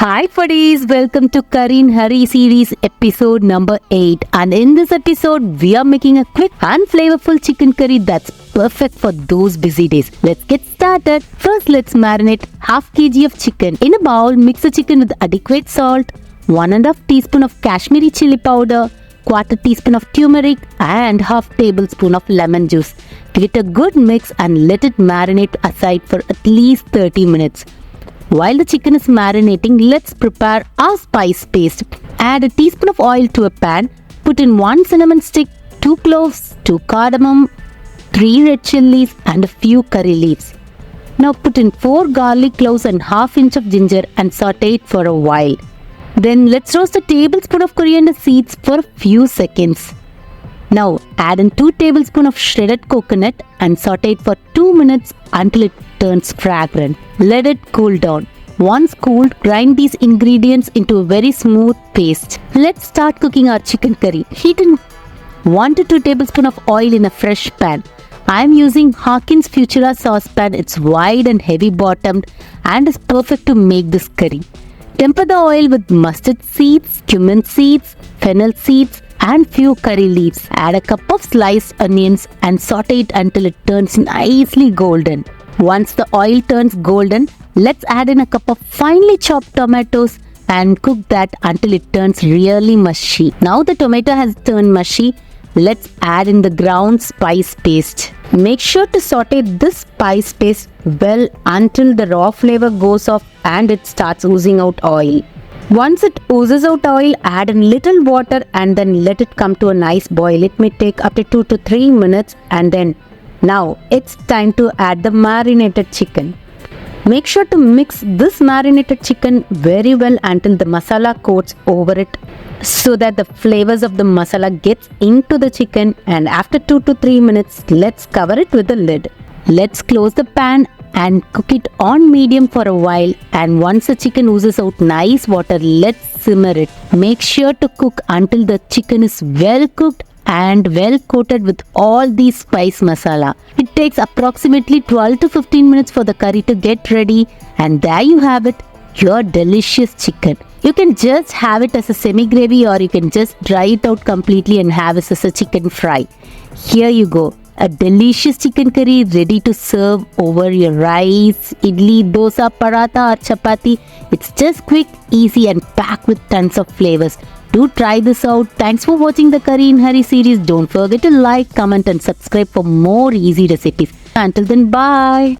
Hi foodies, welcome to Curry in Hurry series episode number 8, and in this episode we are making a quick and flavorful chicken curry that's perfect for those busy days. Let's get started. First let's marinate half kg of chicken. In a bowl, mix the chicken with adequate salt, 1.5 teaspoon of Kashmiri chili powder, 1/4 teaspoon of turmeric and half tablespoon of lemon juice. Give it a good mix and let it marinate aside for at least 30 minutes. While the chicken is marinating, let's prepare our spice paste. Add a teaspoon of oil to a pan. Put in 1 cinnamon stick, 2 cloves, 2 cardamom, 3 red chilies and a few curry leaves. Now put in 4 garlic cloves and half inch of ginger and saute it for a while. Then let's roast a tablespoon of coriander seeds for a few seconds. Now add in 2 tablespoons of shredded coconut and saute it for 2 minutes until it turns fragrant. Let it cool down. Once cooled, grind these ingredients into a very smooth paste. Let's start cooking our chicken curry. Heat in 1 to 2 tablespoons of oil in a fresh pan. I am using Hawkins Futura saucepan. It's wide and heavy bottomed and is perfect to make this curry. Temper the oil with mustard seeds, cumin seeds, fennel seeds and few curry leaves. Add a cup of sliced onions and saute it until it turns nicely golden. Once the oil turns golden, let's add in a cup of finely chopped tomatoes and cook that until it turns really mushy. Now the tomato has turned mushy, let's add in the ground spice paste. Make sure to saute this spice paste well until the raw flavor goes off and it starts oozing out oil. Once it oozes out oil, add in little water and then let it come to a nice boil. It may take up to 2 to 3 minutes and then now it's time to add the marinated chicken. Make sure to mix this marinated chicken very well until the masala coats over it so that the flavors of the masala gets into the chicken, and after 2 to 3 minutes let's cover it with a lid. Let's close the pan and cook it on medium for a while, and once the chicken oozes out nice water, let's simmer it. Make sure to cook until the chicken is well cooked and well coated with all these spice masala. It takes approximately 12 to 15 minutes for the curry to get ready, and there you have it, your delicious chicken. You can just have it as a semi gravy or you can just dry it out completely and have it as a chicken fry. Here you go. A delicious chicken curry ready to serve over your rice, idli, dosa, paratha or chapati. It's just quick, easy and packed with tons of flavors. Do try this out. Thanks for watching the Curry in Hurry series. Don't forget to like, comment and subscribe for more easy recipes. Until then, bye.